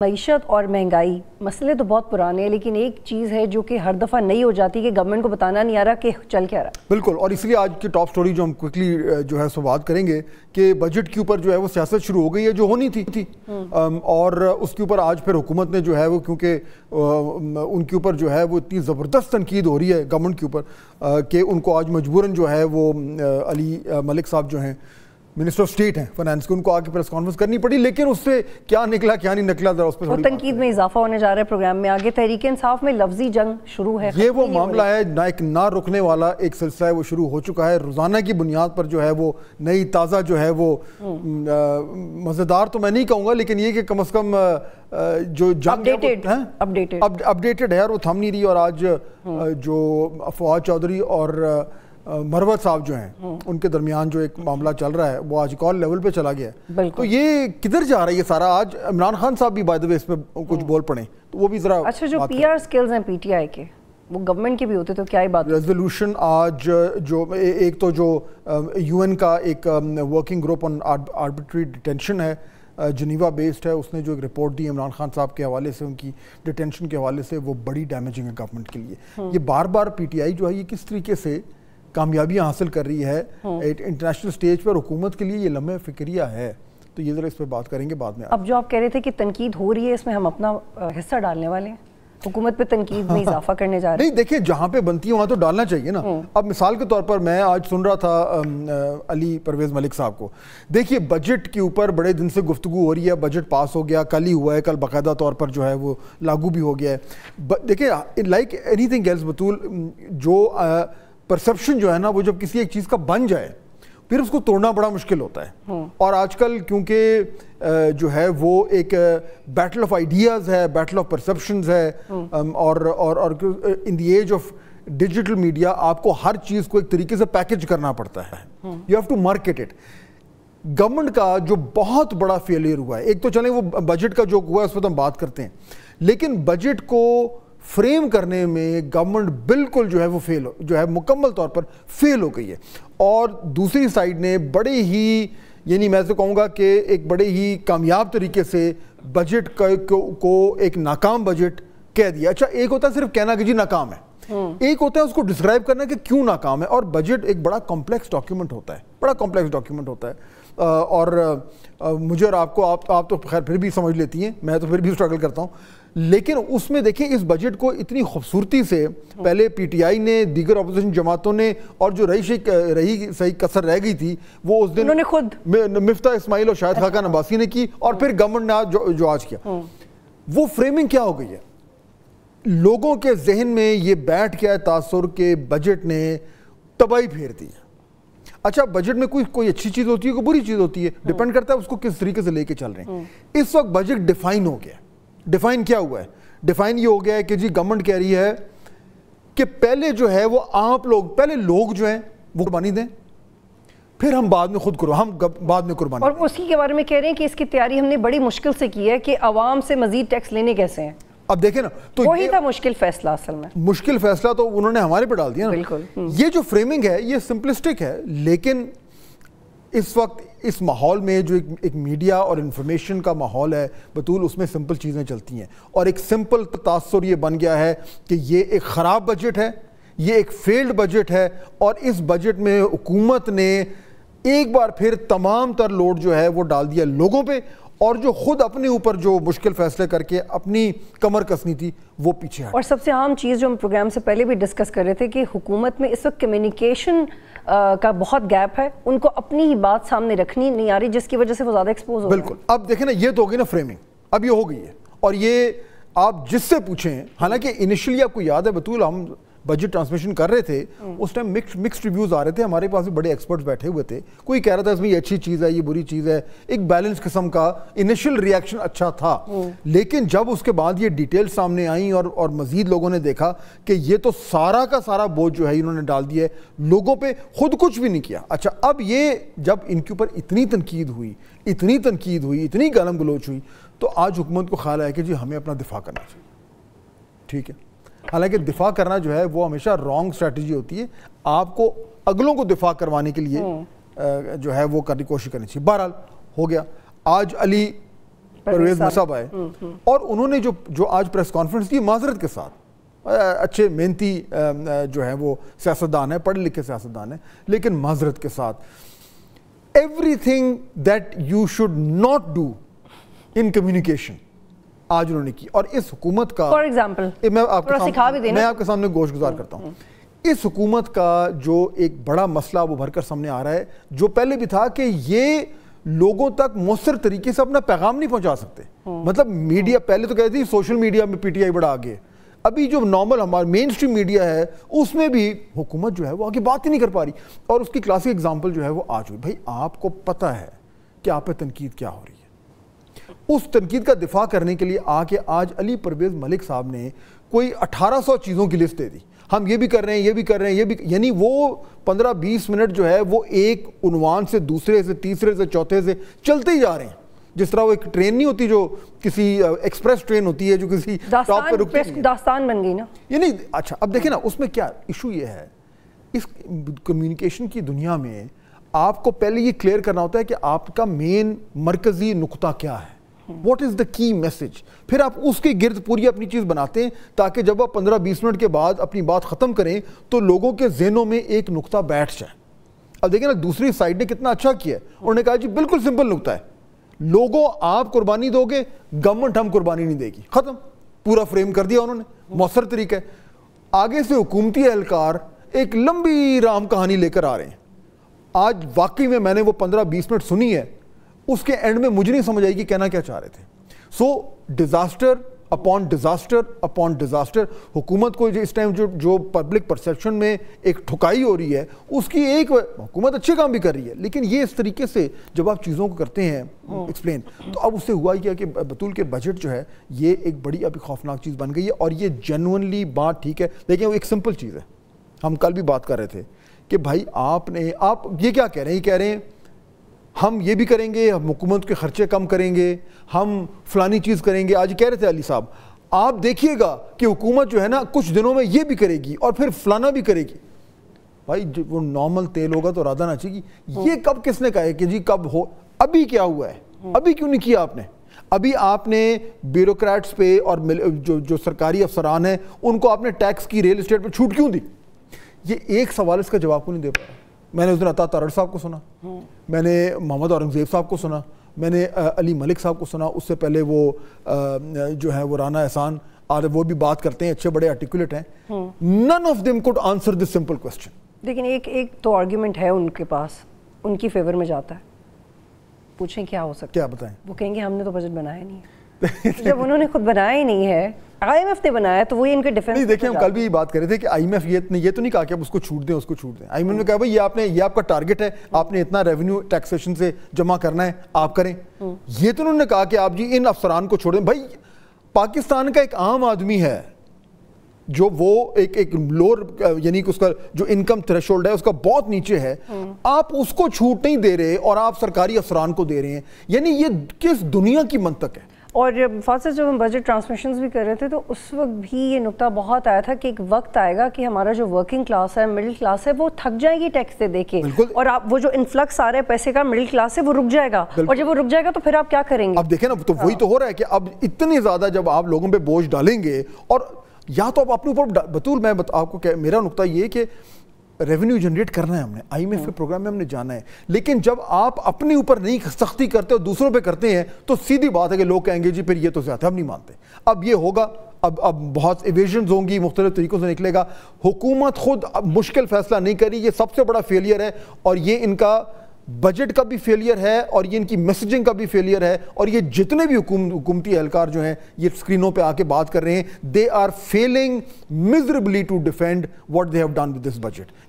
معیشت اور مہنگائی مسئلے تو بہت پرانے ہیں، لیکن ایک چیز ہے جو کہ ہر دفعہ نئی ہو جاتی ہے کہ گورنمنٹ کو بتانا نہیں آ رہا کہ چل کیا رہا ہے۔ بالکل، اور اس لیے آج کی ٹاپ سٹوری جو ہم کوئکلی جو ہے سو بات کریں گے کہ بجٹ کے اوپر جو ہے وہ سیاست شروع ہو گئی ہے جو ہونی تھی اور اس کے اوپر آج پھر حکومت نے جو ہے وہ کیونکہ ان کے اوپر جو ہے وہ اتنی زبردست تنقید ہو رہی ہے گورنمنٹ کے اوپر کہ ان کو آج مجبوراً جو ہے وہ علی ملک صاحب جو ہیں منسٹر آف اسٹیٹ ہیں فائنانس کے، ان کو آ کے پریس کانفرنس کرنی پڑی، لیکن اس سے کیا نکلا کیا نہیں نکلا ذرا اس پہ تھوڑی تنقید میں اضافہ ہونے جا رہا ہے پروگرام میں آگے۔ تحریک انصاف میں لفظی جنگ شروع ہے، یہ وہ معاملہ ہے ایک نہ رکنے والا ایک سلسلہ ہے، وہ شروع ہو چکا ہے روزانہ کی بنیاد پر جو ہے وہ نئی تازہ جو ہے وہ مزیدار تو میں نہیں کہوں گا، لیکن یہ کہ کم از کم جو جنگ اپڈیٹڈ ہے اور وہ تھم نہیں رہی، اور آج جو فواد چودھری اور مروت صاحب جو ہیں ان کے درمیان جو ایک معاملہ چل رہا ہے وہ آج کال لیول پہ چلا گیا ہے، تو یہ کدھر جا رہا ہے یہ سارا؟ آج عمران خان صاحب بھی بائی دی وے اس پہ کچھ بول پڑے تو وہ بھی ذرا اچھا جو پی آر سکلز ہیں پی ٹی آئی کے وہ گورنمنٹ کے بھی ہوتے تو کیا ہی بات؟ ریزولوشن آج جو ایک تو جو یو این کا ایک working group on arbitrary detention ہے جنیوا بیسڈ ہے، اس نے جو ایک رپورٹ دی عمران خان صاحب کے حوالے سے ان کی ڈیٹینشن کے حوالے سے، وہ بڑی ڈیمیجنگ ہے گورنمنٹ کے لیے۔ یہ بار بار پی ٹی آئی جو ہے یہ کس طریقے سے کامیابیاں حاصل کر رہی ہے انٹرنیشنل سٹیج پر، حکومت کے لیے یہ لمحہ فکریہ ہے، تو یہ ذرا اس پہ بات کریں گے بعد میں۔ اب جو آپ کہہ رہے تھے کہ تنقید ہو رہی ہے، اس میں ہم اپنا حصہ ڈالنے والے ہیں، حکومت پہ تنقید میں اضافہ کرنے جا رہے ہیں؟ نہیں دیکھیں، جہاں پہ بنتی ہے وہاں تو ڈالنا چاہیے نا۔ اب مثال کے طور پر میں آج سن رہا تھا علی پرویز ملک صاحب کو، دیکھیے بجٹ کے اوپر بڑے دن سے گفتگو ہو رہی ہے، بجٹ پاس ہو گیا، کل ہی ہوا ہے، کل باقاعدہ طور پر جو ہے وہ لاگو بھی ہو گیا ہے۔ دیکھیں لائک اینی تھنگ ایلس بطول، جو پرسپشن جو ہے نا وہ جب کسی ایک چیز کا بن جائے پھر اس کو توڑنا بڑا مشکل ہوتا ہے، اور آج کل کیونکہ جو ہے وہ ایک بیٹل آف آئیڈیاز ہے، بیٹل آف پرسپشنز ہے، اور in the age of digital media آپ کو ہر چیز کو ایک طریقے سے پیکج کرنا پڑتا ہے، you have to market it. Government کا جو بہت بڑا فیلئر ہوا ہے، ایک تو چلیں وہ بجٹ کا جو ہوا ہے اس پر ہم بات کرتے ہیں، لیکن بجٹ کو فریم کرنے میں گورنمنٹ بالکل جو ہے وہ جو ہے مکمل طور پر فیل ہو گئی ہے، اور دوسری سائیڈ نے بڑے ہی یعنی میں تو کہوں گا کہ ایک بڑے ہی کامیاب طریقے سے بجٹ کو ایک ناکام بجٹ کہہ دیا۔ اچھا ایک ہوتا ہے صرف کہنا کہ جی ناکام ہے، ایک ہوتا ہے اس کو ڈسکرائب کرنا کہ کیوں ناکام ہے، اور بجٹ ایک بڑا کمپلیکس ڈاکیومنٹ ہوتا ہے، بڑا کمپلیکس ڈاکیومنٹ ہوتا ہے، اور مجھے اور آپ کو آپ تو خیر پھر بھی سمجھ لیتی ہیں، میں تو پھر بھی اسٹرگل کرتا ہوں، لیکن اس میں دیکھیں اس بجٹ کو اتنی خوبصورتی سے پہلے پی ٹی آئی نے، دیگر اپوزیشن جماعتوں نے، اور جو رہی صحیح کسر رہ گئی تھی وہ اس دن انہوں نے خود مفتاح اسماعیل اور شاہد خاقان عباسی نے کی، اور پھر گورنمنٹ نے جو آج کیا، وہ فریمنگ کیا ہو گئی ہے؟ لوگوں کے ذہن میں یہ بیٹھ گیا ہے تاثر کہ بجٹ نے تباہی پھیر دی ہے۔ اچھا بجٹ میں کوئی اچھی چیز ہوتی ہے کوئی بری چیز ہوتی ہے، ڈیپینڈ کرتا ہے اس کو کس طریقے سے لے کے چل رہے ہیں۔ اس وقت بجٹ ڈیفائن ہو گیا، ڈیفائن کیا ہوا ہے؟ ڈیفائن یہ ہو گیا ہے کہ جی گورنمنٹ کہہ رہی ہے کہ پہلے جو ہے وہ پہلے لوگ جو ہیں وہ قربانی دیں، پھر ہم بعد میں بعد میں قربانی، اور اسی کے بارے میں کہہ رہے ہیں کہ اس کی تیاری ہم نے بڑی مشکل سے کی ہے کہ عوام سے مزید ٹیکس لینے کیسے ہیں۔ اب دیکھیں نا، تو وہی تھا مشکل فیصلہ، اصل میں مشکل فیصلہ تو انہوں نے ہمارے پہ ڈال دیا نا۔ بالکل، یہ جو فریمنگ ہے یہ سمپلسٹک ہے، لیکن اس وقت اس ماحول میں جو ایک میڈیا اور انفارمیشن کا ماحول ہے بطول، اس میں سمپل چیزیں چلتی ہیں، اور ایک سمپل تاثر یہ بن گیا ہے کہ یہ ایک خراب بجٹ ہے، یہ ایک فیلڈ بجٹ ہے، اور اس بجٹ میں حکومت نے ایک بار پھر تمام تر لوڈ جو ہے وہ ڈال دیا لوگوں پہ، اور جو خود اپنے اوپر جو مشکل فیصلے کر کے اپنی کمر کسنی تھی وہ پیچھے ہٹ۔ اور سب سے عام چیز جو ہم پروگرام سے پہلے بھی ڈسکس کر رہے تھے کہ حکومت میں اس وقت کمیونیکیشن کا بہت گیپ ہے، ان کو اپنی ہی بات سامنے رکھنی نہیں آ رہی، جس کی وجہ سے وہ زیادہ ایکسپوز ہو رہے ہیں۔ بالکل، اب دیکھیں نا یہ تو ہوگی نا فریمنگ، اب یہ ہو گئی ہے، اور یہ آپ جس سے پوچھیں، حالانکہ انیشلی آپ کو یاد ہے بطول ہم بجٹ ٹرانسمیشن کر رہے تھے اس ٹائم مکسڈ ریویوز آ رہے تھے، ہمارے پاس بھی بڑے ایکسپرٹس بیٹھے ہوئے تھے، کوئی کہہ رہا تھا اس میں یہ اچھی چیز ہے یہ بری چیز ہے، ایک بیلنس قسم کا انیشل ریاکشن اچھا تھا، لیکن جب اس کے بعد یہ ڈیٹیل سامنے آئیں اور مزید لوگوں نے دیکھا کہ یہ تو سارا کا سارا بوجھ جو ہے انہوں نے ڈال دیا ہے لوگوں پہ، خود کچھ بھی نہیں کیا۔ اچھا اب یہ جب ان کے اوپر اتنی تنقید ہوئی، اتنی گالم گلوچ ہوئی، تو آج حکومت کو خیال آیا کہ جی ہمیں اپنا دفاع کرنا چاہیے، ٹھیک ہے۔ حالانکہ دفاع کرنا جو ہے وہ ہمیشہ رانگ اسٹریٹجی ہوتی ہے، آپ کو اگلوں کو دفاع کروانے کے لیے جو ہے وہ کرنے کی کوشش کرنی چاہیے۔ بہرحال ہو گیا، آج علی پرویز ملک صاحب آئے اور انہوں نے جو آج پریس کانفرنس کی معذرت کے ساتھ، اچھے محنتی جو ہیں وہ سیاستدان ہیں، پڑھے لکھے سیاستدان ہیں، لیکن معذرت کے ساتھ every thing that you should not do in communication آج انہوں نے کی. اور اس حکومت کا فار ایگزامپل میں آپ کے سامنے گوش گزار کرتا ہوں. اس حکومت کا جو ایک بڑا مسئلہ وہ بھر کر سامنے آ رہا ہے، جو پہلے بھی تھا کہ یہ لوگوں تک مؤثر طریقے سے اپنا پیغام نہیں پہنچا سکتے. مطلب میڈیا پہلے تو کہتی تھی سوشل میڈیا میں پی ٹی آئی بڑا آگے، ابھی جو نارمل ہمارا مین اسٹریم میڈیا ہے اس میں بھی حکومت جو ہے وہ آگے بات ہی نہیں کر پا رہی. اور اس کی کلاسک اگزامپل جو ہے وہ آج ہوئی. بھائی آپ کو پتہ ہے کہ آپ پہ تنقید کیا ہو رہی ہے، اس تنقید کا دفاع کرنے کے لیے آج علی پرویز ملک صاحب نے کوئی 1800 چیزوں کی لسٹ دے دی. ہم یہ بھی کر رہے ہیں، یہ بھی کر رہے ہیں، یہ بھی، یعنی وہ 15-20 منٹ جو ہے وہ ایک عنوان سے دوسرے سے تیسرے سے چوتھے سے چلتے ہی جا رہے ہیں. جس طرح وہ ایک ٹرین نہیں ہوتی جو کسی ایکسپریس ٹرین ہوتی ہے جو کسی ٹاپ پہ رکتی ہے، داستان بن گئی نا. یعنی اچھا اب دیکھیں نا اس میں کیا ایشو یہ ہے، اس کمیونیکیشن کی دنیا میں آپ کو پہلے یہ کلیئر کرنا ہوتا ہے کہ آپ کا مین مرکزی نقطہ کیا ہے، واٹ از دا کی میسج. پھر آپ اس کے گرد پوری اپنی چیز بناتے ہیں تاکہ جب آپ 15-20 منٹ کے بعد اپنی بات ختم کریں تو لوگوں کے ذہنوں میں ایک نقطہ بیٹھ جائے. اب دیکھیں نا دوسری سائڈ نے کتنا اچھا کیا ہے، انہوں نے کہا جی بالکل سمپل نقطہ ہے، لوگوں آپ قربانی دو گے، گورنمنٹ ہم قربانی نہیں دے گی، ختم. پورا فریم کر دیا انہوں نے، مؤثر طریقہ ہے. آگے سے حکومتی اہلکار ایک لمبی رام کہانی لے کر آ رہے ہیں. آج واقعی میں نے وہ 15-20 منٹ سنی ہے، اس کے اینڈ میں مجھے نہیں سمجھ آئی کہ کہنا کیا چاہ رہے تھے. So disaster upon disaster upon disaster. حکومت کو اس ٹائم جو پبلک پرسیپشن میں ایک ٹھکائی ہو رہی ہے، اس کی ایک حکومت اچھے کام بھی کر رہی ہے، لیکن یہ اس طریقے سے جب آپ چیزوں کو کرتے ہیں ایکسپلین، تو اب اس سے ہوا کیا کہ بطول کے بجٹ جو ہے یہ ایک بڑی ابھی خوفناک چیز بن گئی ہے. اور یہ جینوئنلی بات ٹھیک ہے، لیکن وہ ایک سمپل چیز ہے. ہم کل بھی بات کر رہے تھے کہ بھائی آپ یہ کیا کہہ رہے ہیں، یہ کہہ رہے ہیں ہم یہ بھی کریں گے، ہم حکومت کے خرچے کم کریں گے، ہم فلانی چیز کریں گے. آج کہہ رہے تھے علی صاحب آپ دیکھیے گا کہ حکومت جو ہے نا کچھ دنوں میں یہ بھی کرے گی اور پھر فلانا بھی کرے گی. بھائی وہ نارمل تیل ہوگا تو رادہ نہ چاہیے. یہ کب کس نے کہا ہے کہ جی کب ہو؟ ابھی کیا ہوا ہے؟ ابھی کیوں نہیں کیا آپ نے؟ ابھی آپ نے بیوروکریٹس پہ اور جو سرکاری افسران ہیں ان کو آپ نے ٹیکس کی ریل اسٹیٹ پہ چھوٹ کیوں دی؟ یہ ایک سوال اس کا جواب کو نہیں دے پایا. میں نے اس دن عطا تارڑ صاحب کو سنا، میں نے محمد اورنگزیب صاحب کو سنا، میں نے علی ملک صاحب کو سنا، اس سے پہلے وہ جو ہے وہ رانا احسان اور وہ بھی بات کرتے ہیں، اچھے بڑے آرٹیکولیٹ ہیں. none of them could answer this simple question. لیکن ایک تو آرگیومنٹ ہے ان کے پاس، ان کی فیور میں جاتا ہے. پوچھیں کیا ہو سکتا ہے؟ کیا بتائیں؟ وہ کہیں گے ہم نے تو بجٹ بنایا نہیں ہے. جب انہوں نے خود بنایا ہی نہیں ہے، آئی ایم ایف نے بنایا، تو وہ ان کے ڈیفینس. نہیں دیکھیں ہم کل بھی یہ بات کر رہے تھے کہ آئی ایم ایف یہ تو نہیں کہا کہ آپ اس کو چھوٹ دیں، اس کو چھوٹ دیں. آئی ایم ایف نے کہا بھائی یہ آپ کا ٹارگٹ ہے، آپ نے اتنا ریونیو ٹیکسیشن سے جمع کرنا ہے، آپ کریں. یہ تو انہوں نے کہا کہ آپ جی ان افسران کو چھوڑ دیں. بھائی پاکستان کا ایک عام آدمی ہے جو وہ ایک لوور یعنی کہ اس کا جو انکم تھریشولڈ ہے اس کا بہت نیچے ہے، آپ اس کو چھوٹ نہیں دے رہے اور آپ سرکاری افسران کو دے رہے ہیں. یعنی یہ کس دنیا کی منطق ہے؟ اور فاصل جب ہم بجٹ ٹرانسمیشنز بھی کر رہے تھے تو اس وقت بھی یہ نقطہ بہت آیا تھا کہ ایک وقت آئے گا کہ ہمارا جو ورکنگ کلاس ہے، مڈل کلاس ہے، وہ تھک جائے گی ٹیکس دے کے، اور آپ وہ جو انفلکس آ رہا ہے پیسے کا مڈل کلاس سے وہ رک جائے گا، اور جب وہ رک جائے گا تو پھر آپ کیا کریں گے؟ اب دیکھیں نا تو وہی تو ہو رہا ہے کہ اب اتنے زیادہ جب آپ لوگوں پہ بوجھ ڈالیں گے، اور یا تو آپ اپنے اوپر بطول میں آپ کو میرا نقطہ یہ کہ ریونیو جنریٹ کرنا ہے ہم نے، آئی ایم ایف کے پروگرام میں ہم نے جانا ہے، لیکن جب آپ اپنے اوپر نہیں سختی کرتے اور دوسروں پہ کرتے ہیں تو سیدھی بات ہے کہ لوگ کہیں گے جی پھر یہ تو زیادہ، ہم نہیں مانتے. اب یہ ہوگا، اب بہت ایویژنز ہوں گی، مختلف طریقوں سے نکلے گا. حکومت خود اب مشکل فیصلہ نہیں کری، یہ سب سے بڑا فیلئر ہے، اور یہ ان کا بجٹ کا بھی فیلئر ہے اور یہ ان کی میسیجنگ کا بھی فیلئر ہے. اور یہ جتنے بھی حکومتی اہلکار جو ہیں یہ اسکرینوں پہ آ کے بات کر رہے ہیں، they are feeling miserably to defend what they have done with this budget.